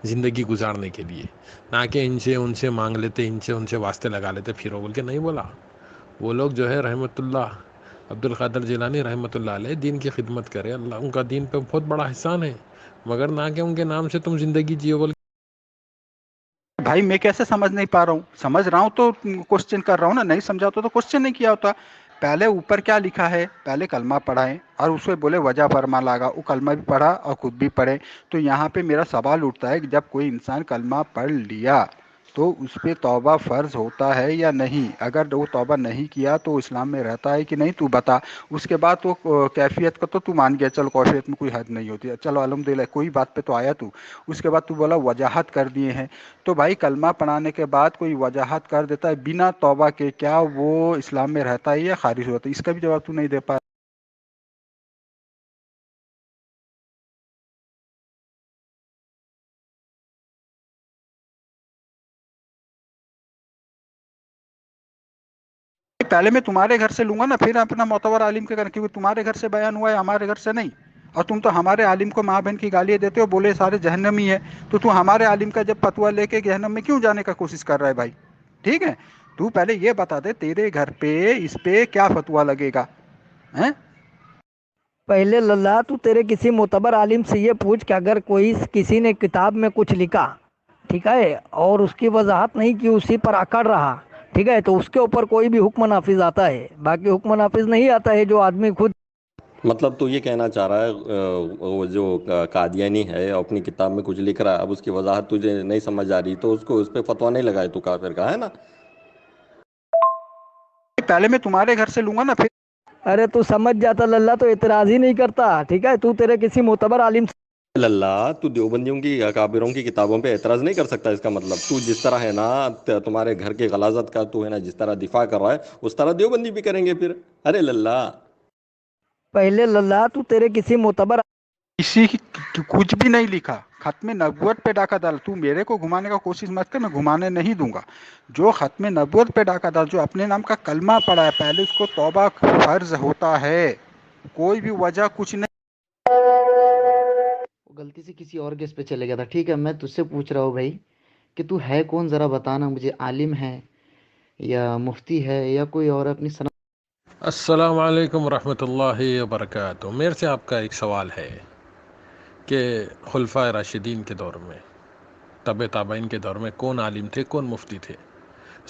ज़िंदगी गुजारने के लिए। ना कि इनसे उनसे मांग लेते, इनसे उनसे वास्ते लगा लेते फिरो बोल के नहीं बोला। वो लोग जो है रहमतुल्लाह अब्दुल क़ादिर जिलानी रहमतुल्लाह अलैह दीन की खिदमत करे, अल्लाह उनका दीन पे बहुत बड़ा एहसान है, मगर ना कि उनके नाम से तुम ज़िंदगी जियो बोल। भाई मैं कैसे समझ नहीं पा रहा हूँ? समझ रहा हूँ तो क्वेश्चन कर रहा हूँ ना, नहीं समझा होता तो क्वेश्चन नहीं किया होता। पहले ऊपर क्या लिखा है, पहले कलमा पढ़ाएं और उससे बोले वजह फरमा लागा, वो कलमा भी पढ़ा और खुद भी पढ़े। तो यहाँ पे मेरा सवाल उठता है कि जब कोई इंसान कलमा पढ़ लिया तो उस पर तौबा फ़र्ज होता है या नहीं? अगर वो तौबा नहीं किया तो इस्लाम में रहता है कि नहीं, तू बता। उसके बाद तो कैफियत का तो तू मान गया, चलो कैफियत में कोई हद नहीं होती है, चलो अल्हम्दुलिल्लाह कोई बात पे तो आया तू। उसके बाद तू बोला वजाहत कर दिए हैं। तो भाई कलमा पढ़ाने के बाद कोई वजाहत कर देता है बिना तौबा के, क्या वो इस्लाम में रहता है या खारिज होता है? इसका भी जवाब तू नहीं दे पा। पहले मैं तुम्हारे घर से लूंगा ना, फिर अपना मोतबर आलिम के घर, क्योंकि तुम्हारे घर से बयान हुआ है, हमारे घर से नहीं। और तुम तो हमारे आलिम को माँ बहन की गालियाँ देते हो, बोले सारे जहन्नमी है। तो तू हमारे आलिम का जब फतवा लेके जहन्नम में क्यों जाने का कोशिश कर रहा है भाई? ठीक है। تو پہلے یہ بتا دے تیرے گھر پہ اس پہ کیا فتوا لگے گا ہیں؟ پہلے للہ تو تیرے کسی معتبر عالم سے یہ پوچھ کہ اگر کوئی کسی نے کتاب میں کچھ لکھا، ٹھیک ہے، اور اس کی وضاحت نہیں کی، اسی پر اکڑ رہا، ٹھیک ہے، تو اس کے اوپر کوئی بھی حکم نافذ آتا ہے، باقی حکم نافذ نہیں آتا ہے جو آدمی خود. مطلب تو یہ کہنا چاہ رہا ہے وہ جو قادیانی ہے اپنی کتاب میں کچھ لکھ رہا ہے، اب اس کی وضاحت تجھے نہیں سمجھ آ رہی تو اس کو اس پہ فتویٰ نہیں لگائے تو کافر کا ہے نا. پہلے میں تمہارے گھر سے لوں گا نا، پھر ارے تو سمجھ جاتا للہ تو اعتراض ہی نہیں کرتا، ٹھیک ہے، تو تیرے کسی معتبر عالم سے. اللہ تو دیوبندیوں کی اکابروں کی کتابوں پہ اعتراض نہیں کر سکتا. اس کا مطلب تو جس طرح ہے نا تمہارے گھر کی غلاظت کا تو ہے نا جس طرح دفاع کر رہا ہے اس طرح دیوبندی بھی کریں گے پھر. ارے للہ پہلے للہ تو تیرے کسی معتبر. کسی کچھ بھی نہیں لکھا، ختم نبوت پہ ڈاکہ ڈال. تو میرے کو گھمانے کا کوشش مت کر، میں گھمانے نہیں دوں گا. جو ختم نبوت پہ ڈاکہ ڈال، جو اپنے نام کا کلمہ پڑھا ہے، پہلے اس کو توبہ فرض ہوتا ہے. کوئی بھی وجہ کچھ نہیں. وہ غلطی سے کسی اور گیس پہ چلے گیا تھا. ٹھیک ہے، میں تجھ سے پوچھ رہا ہوں بھائی کہ تو ہے کون، ذرا بتانا مجھے. عالم ہے یا مفتی ہے یا کوئی اور اپنی سنت؟ السلام علیکم ورحمۃ اللہ وبرکاتہ. میرے سے آپ کا ایک سوال ہے کہ خلفائے راشدین کے دور میں، تبع تابعین کے دور میں کون عالم تھے، کون مفتی تھے؟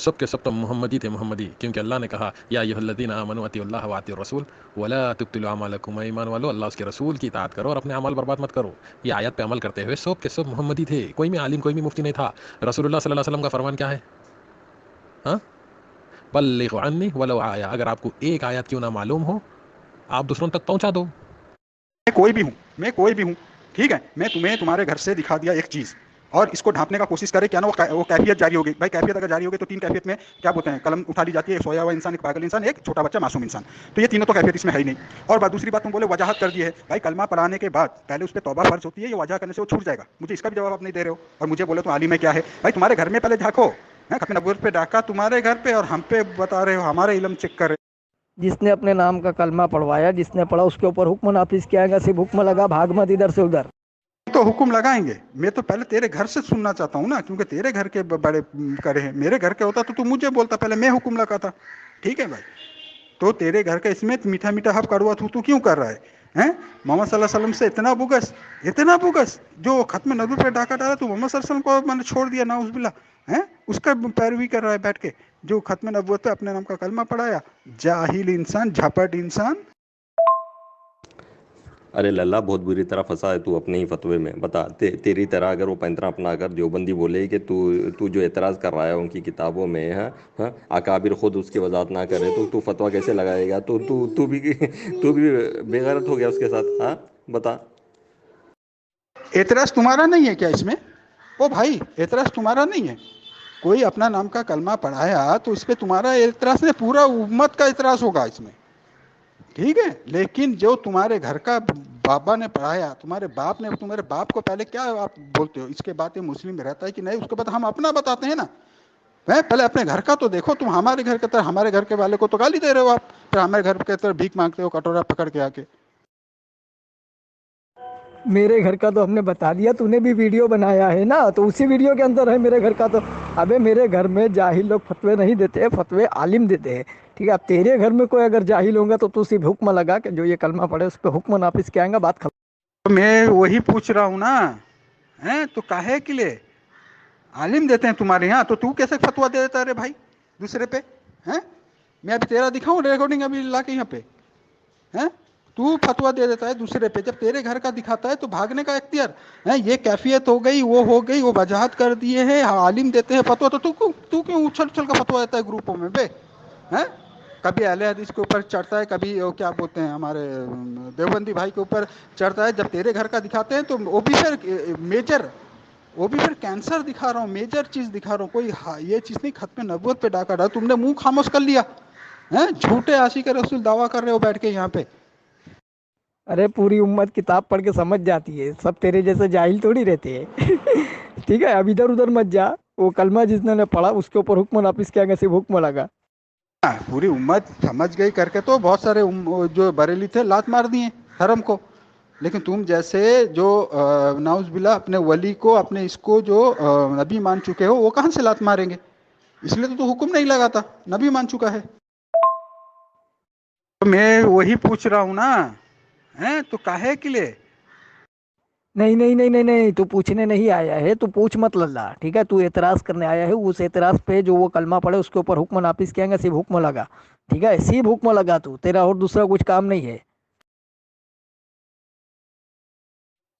سب کے سب تو محمدی تھے، محمدی، کیونکہ اللہ نے کہا یا ایھا الذین آمنوا اطیعوا اللہ واطیعوا الرسول ولا تبطلوا اعمالکم. ایمان والو اللہ اس کے رسول کی اطاعت کرو اور اپنے اعمال برباد مت کرو. یہ آیت پہ عمل کرتے ہوئے سب کے سب محمدی تھے، کوئی بھی عالم کوئی بھی مفتی نہیں تھا. رسول اللہ صلی اللہ علیہ وسلم کا فرمان کیا ہے؟ ہاں، بلغوا عنی ولو آیا. اگر آپ کو ایک آیت کیوں نہ معلوم ہو آپ دوسروں تک پہنچا دو. میں کوئی بھی ہوں، ٹھیک ہے، میں تمہیں تمہارے گھر سے دکھا دیا ایک چیز، اور اس کو ڈھانپنے کا کوشش کرے کیا نا وہ کیفیت جاری ہوگی. بھائی کیفیت اگر جاری ہوگی تو تین کیفیت میں کیا بولتے ہیں، قلم اٹھا لی جاتی ہے، ایک سویا ہوا انسان، ایک پاگل انسان، ایک چھوٹا بچہ معصوم انسان. تو یہ تینوں تو کیفیت اس میں ہے ہی نہیں. اور دوسری بات تم بولے وجاہت کر دی ہے. بھائی کلمہ پڑھانے کے بعد پہلے اس پہ توبہ فرض ہوتی ہے، یہ وجہ کرنے سے وہ چھوٹ جائے گا. مجھے اس کا بھی جواب آپ نہیں دے رہے ہو اور مجھے بولے تو عالم ہے کیا ہے. بھائی تمہارے گھر میں پہلے جھانکو، ختم نبوت پہ ڈاکہ تمہارے گھر پہ، اور ہم پہ بتا رہے ہو ہمارے علم چیک کر رہے. جس نے اپنے نام کا کلمہ پڑھوایا، جس نے پڑھا، اس کے اوپر حکم نافذ کیا گا. صرف حکم لگا، بھاگ مت ادھر سے ادھر. تو حکم لگائیں گے. میں تو پہلے تیرے گھر سے سننا چاہتا ہوں نا، کیونکہ تیرے گھر کے بڑے کرے ہیں. میرے گھر کے ہوتا تو مجھے بولتا، پہلے میں حکم لگاتا. ٹھیک ہے بھائی، تو تیرے گھر کا اس میں میٹھا میٹھا حب کڑوا تو کیوں کر رہا ہے؟ محمد صلی اللہ علیہ وسلم سے اتنا بغض جو ختم نبوت پہ ڈاکہ ڈالا، تو محمد صلی اللہ علیہ وسلم کو میں نے چھوڑ دیا، ناؤذ باللہ. اس کا پیروی کر رہا ہے بیٹھ کے، جو ختم نبوت پہ اپنے نام کا کلمہ پڑھایا. جاہل انسان، جھپٹ انسان. ارے للہ بہت بری طرح پھنسا ہے تو اپنے ہی فتوے میں. بتا تیری طرح اگر وہ پینترا اپنا کر دیوبندی بولے کہ تو جو اعتراض کر رہا ہے ان کی کتابوں میں، ہاں اکابر خود اس کی وضاحت نہ کرے تو فتویٰ کیسے لگائے گا؟ تو بھی بے غیرت ہو گیا اس کے ساتھ. ہاں بتا. اعتراض تمہارا نہیں ہے کیا اس میں؟ او بھائی اعتراض تمہارا نہیں ہے. کوئی اپنا نام کا کلمہ پڑھایا تو اس پہ تمہارا اعتراض نہیں، پورا امت کا اعتراض ہوگا اس میں. ٹھیک ہے، لیکن جو تمہارے گھر کا بابا نے پڑھایا، تمہارے باپ نے، تمہارے باپ کو پہلے کیا آپ بولتے ہو؟ اس کے بعد یہ مسلم میں رہتا ہے کہ نہیں، اس کے بعد ہم اپنا بتاتے ہیں نا. پہلے اپنے گھر کا تو دیکھو. تم ہمارے گھر کے طرح ہمارے گھر کے والے کو تو گالی دے رہے ہو آپ، پھر ہمارے گھر کے طرح بھیک مانگتے ہو کٹورا پکڑ کے آ کے. میرے گھر کا تو ہم نے بتا دیا، تو نے بھی ویڈیو بنایا ہے نا، تو اسی ویڈیو کے اندر ہے میرے گھر کا. تو ابے میرے گھر میں جاہل لوگ فتوے نہیں دیتے، فتوے عالم دیتے ہیں. ٹھیک ہے، اب تیرے گھر میں کوئی اگر جاہل ہوگا تو صرف حکم لگا کہ جو یہ کلمہ پڑھے اس پہ حکم نافذ کیا گا. بات ختم. تو میں وہی پوچھ رہا ہوں نا، تو کاہے کے لیے عالم دیتے ہیں تمہارے یہاں، تو کیسے فتوا دے دیتا ہے رے بھائی دوسرے پہ؟ میں ابھی تیرا دکھاؤں ریکارڈنگ ابھی لا کے یہاں پہ؟ تو فتوا دے دیتا ہے دوسرے پہ، جب تیرے گھر کا دکھاتا ہے تو بھاگنے کا اختیار. یہ کیفیت ہو گئی، وہ ہو گئی، وہ وجاہت کر دیے ہیں، عالم دیتے ہیں فتوا، تو تو کیوں اچھل اچھل کا فتوا دیتا ہے گروپوں میں بے؟ کبھی اہل حدیث کے اوپر چڑھتا ہے، کبھی کیا بولتے ہیں ہمارے دیوبندی بھائی کے اوپر چڑھتا ہے. جب تیرے گھر کا دکھاتے ہیں تو وہ بھی پھر کینسر دکھا رہا ہوں، میجر چیز دکھا رہا ہوں. کوئی یہ چیز نہیں ختم نبوت پہ ڈاکہ ڈالا. تم نے منہ خاموش کر لیا. جھوٹے عاشق رسول دعویٰ کر رہے ہو بیٹھ کے یہاں پہ. ارے پوری امت کتاب پڑھ کے سمجھ جاتی ہے، سب تیرے جیسے جاہل تھوڑی رہتے ہیں. ٹھیک ہے، اب ادھر ادھر مت جا. وہ کلمہ جس نے پڑھا اس کے اوپر حکم نافذ کیا گیا، صرف حکم لگا. پوری امت سمجھ گئی کر کے تو بہت سارے جو بریلی تھے لات مار دیے حرم کو. لیکن تم جیسے جو ناؤذ باللہ اپنے ولی کو، اپنے اس کو جو نبی مان چکے ہو، وہ کہاں سے لات ماریں گے؟ اس لیے تو حکم نہیں لگاتا, نبی مان چکا ہے. تو میں وہی پوچھ رہا ہوں نا, تو کاہے کے لیے؟ نہیں نہیں نہیں نہیں نہیں, تو پوچھنے نہیں آیا ہے, تو پوچھ مت للہ, ٹھیک ہے. تو اعتراض کرنے آیا ہے, اس اعتراض پہ جو وہ کلمہ پڑے اس کے اوپر حکم نافذ کیا گا, صرف حکم لگا, ٹھیک ہے, صرف حکم لگا, تو تیرا اور دوسرا کچھ کام نہیں ہے.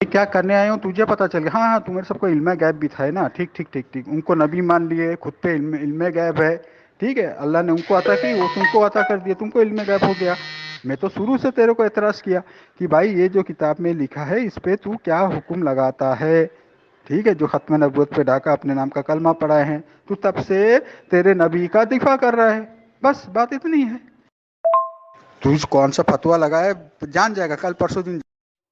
کیا کرنے آئے ہوں تجھے پتا چل گیا. ہاں ہاں, تمہیں سب کو علم غیب بھی تھا نا, ٹھیک ٹھیک ٹھیک ٹھیک, ان کو نبی مان لیے, خود پہ علم غیب ہے, ٹھیک ہے, اللہ نے ان کو عطا کی, وہ تم کو عطا کر دیا, تم کو علم غیب ہو گیا. میں تو شروع سے تیرے کو اعتراض کیا کہ بھائی یہ جو کتاب میں لکھا ہے اس پہ تو کیا حکم لگاتا ہے, ٹھیک ہے, جو ختم نبوت پہ ڈاکہ اپنے نام کا کلمہ پڑھائے ہیں, تو تب سے تیرے نبی کا دفاع کر رہا ہے, بس بات اتنی ہے. تو کون سا فتوا لگا ہے جان جائے گا کل پرسوں دن.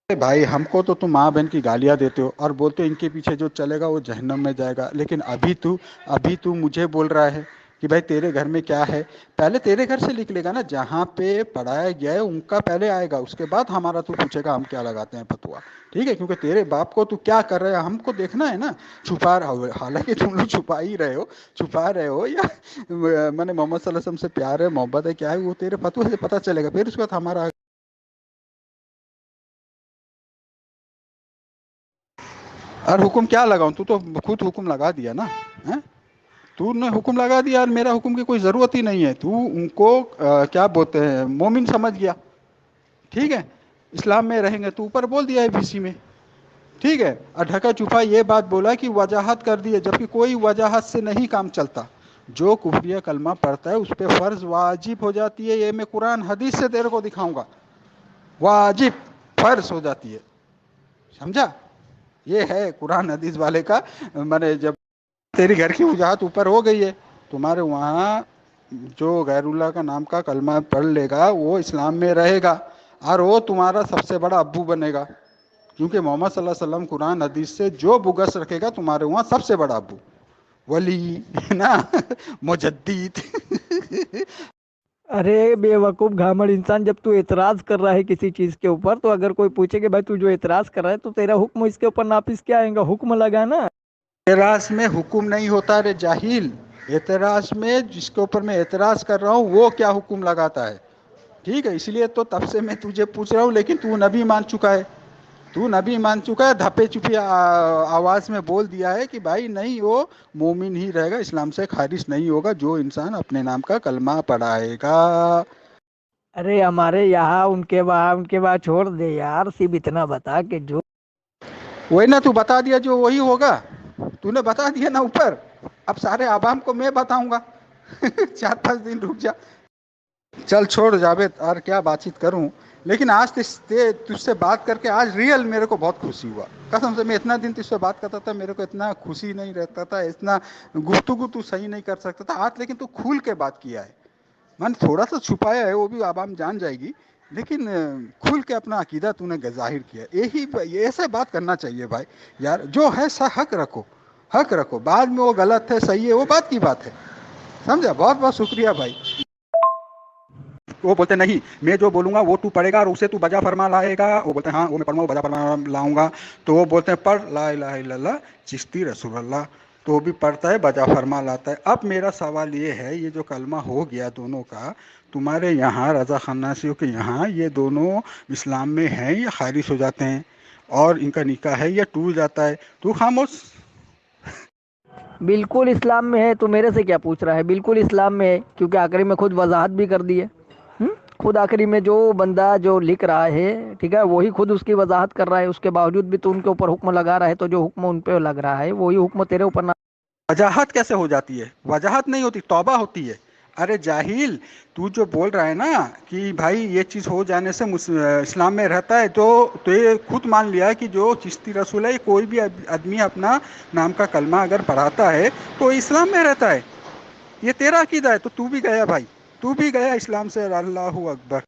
بھائی ہم کو تو تم ماں بہن کی گالیاں دیتے ہو اور بولتے ہو ان کے پیچھے جو چلے گا وہ جہنم میں جائے گا, لیکن ابھی تو مجھے بول رہا ہے کہ بھائی تیرے گھر میں کیا ہے. پہلے تیرے گھر سے لکھ لے گا نا, جہاں پہ پڑھایا گیا ہے ان کا پہلے آئے گا, اس کے بعد ہمارا تو پوچھے گا ہم کیا لگاتے ہیں فتوا, ٹھیک ہے, کیونکہ تیرے باپ کو تو کیا کر رہے ہیں ہم کو دیکھنا ہے نا. چھپا رہا ہو, حالانکہ تم لوگ چھپا ہی رہے ہو, چھپا رہے ہو, یا میں نے محمد صلی اللہ علیہ وسلم سے پیار ہے, محبت ہے, کیا ہے, وہ تیرے فتوے سے پتہ چلے گا, پھر اس کے بعد ہمارا. اور حکم کیا لگاؤں, تو خود حکم لگا دیا نا, تو نے حکم لگا دیا, اور میرا حکم کی کوئی ضرورت ہی نہیں ہے. تو ان کو کیا بولتے ہیں مومن سمجھ گیا, ٹھیک ہے, اسلام میں رہیں گے, تو اوپر بول دیا ہے بی سی میں, ٹھیک ہے, اور ڈھکا چھپا یہ بات بولا کہ وجاہت کر دی ہے, جبکہ کوئی وجاہت سے نہیں کام چلتا. جو کفریہ کلمہ پڑھتا ہے اس پہ فرض واجب ہو جاتی ہے, یہ میں قرآن حدیث سے تیرے کو دکھاؤں گا, واجب فرض ہو جاتی ہے, سمجھا. یہ ہے قرآن حدیث والے کا, میں نے جب تیری گھر کی وجاہت اوپر ہو گئی ہے, تمہارے وہاں جو غیر اللہ کا نام کا کلمہ پڑھ لے گا وہ اسلام میں رہے گا, اور وہ تمہارا سب سے بڑا ابو بنے گا, کیونکہ محمد صلی اللہ علیہ وسلم قرآن حدیث سے جو بغض رکھے گا تمہارے وہاں سب سے بڑا ابو, ولی نا, مجدد. ارے بے وقوف گھامڑ انسان, جب تو اعتراض کر رہا ہے کسی چیز کے اوپر, تو اگر کوئی پوچھے کہ بھائی تو جو اعتراض کر رہا ہے تو تیرا حکم اس کے اوپر نافذ کیا آئے گا, حکم لگا نا. اعتراض میں حکم نہیں ہوتا رے جاہل, اعتراض میں جس کے اوپر میں اعتراض کر رہا ہوں وہ کیا حکم لگاتا ہے, ٹھیک ہے. اس لیے تو تب سے میں تجھے پوچھ رہا ہوں, لیکن تو نبی مان چکا ہے, تو نبی مان چکا ہے, دھپے چپی آواز میں بول دیا ہے کہ بھائی نہیں, وہ مومن ہی رہے گا, اسلام سے خارج نہیں ہوگا جو انسان اپنے نام کا کلمہ پڑھائے گا. ارے ہمارے یہاں ان کے بعد چھوڑ دے یار, صرف اتنا بتا کہ جو وہی نا, تو بتا دیا جو وہی ہوگا, تو نے بتا دیا نا اوپر, اب سارے عوام کو میں بتاؤں گا. 4-5 دن رک جا, چل چھوڑ جاوید, اور کیا بات چیت کروں. لیکن آج تجھ سے بات کر کے آج ریئل میرے کو بہت خوشی ہوا, قسم سے. میں اتنا دن تجھ سے بات کرتا تھا, میرے کو اتنا خوشی نہیں رہتا تھا, اتنا گفتگو تو صحیح نہیں کر سکتا تھا آج, لیکن تو کھول کے بات کیا ہے. میں نے تھوڑا سا چھپایا ہے, وہ بھی عوام جان جائے گی, لیکن کھل کے اپنا عقیدہ تو نے ظاہر کیا. ایسے بات کرنا چاہیے بھائی یار, جو ہے حق رکھو, حق رکھو, بعد میں وہ غلط ہے صحیح ہے وہ بات کی بات ہے, سمجھا. بہت بہت شکریہ بھائی. وہ بولتے نہیں, میں جو بولوں گا وہ تو پڑھے گا اور اسے تو بجا فرما لائے گا. وہ بولتے ہیں ہاں وہ میں پڑھوں گا, بجا فرما لاؤں گا. تو وہ بولتے ہیں پڑھ لا الہ الا اللہ چشتی رسول اللہ, تو وہ بھی پڑھتا ہے, بجا فرما لاتا ہے. اب میرا سوال یہ ہے, یہ جو کلمہ ہو گیا دونوں کا, تمہارے یہاں رضا خناسیوں کے یہاں یہ دونوں اسلام میں ہیں یا خارج ہو جاتے ہیں, اور ان کا نکاح ہے یا ٹوٹ جاتا ہے؟ تو خاموش. بالکل اسلام میں ہے, تو میرے سے کیا پوچھ رہا ہے. بالکل اسلام میں ہے, کیونکہ آخری میں خود وضاحت بھی کر دی ہے. خود آخری میں جو بندہ جو لکھ رہا ہے, ٹھیک ہے, وہی خود اس کی وضاحت کر رہا ہے. اس کے باوجود بھی تو ان کے اوپر حکم لگا رہا ہے, تو جو حکم ان پہ لگ رہا ہے وہی حکم تیرے اوپر نہ. وجاہت کیسے ہو جاتی ہے؟ وجاہت نہیں ہوتی, توبہ ہوتی ہے. ارے جاہل, تو جو بول رہا ہے نا کہ بھائی یہ چیز ہو جانے سے اسلام میں رہتا ہے, تو یہ خود مان لیا کہ جو چشتی رسول ہے, کوئی بھی آدمی اپنا نام کا کلمہ اگر پڑھاتا ہے تو اسلام میں رہتا ہے. یہ تیرا عقیدہ ہے, تو بھی گیا بھائی, تو بھی گیا اسلام سے. اللہ اکبر.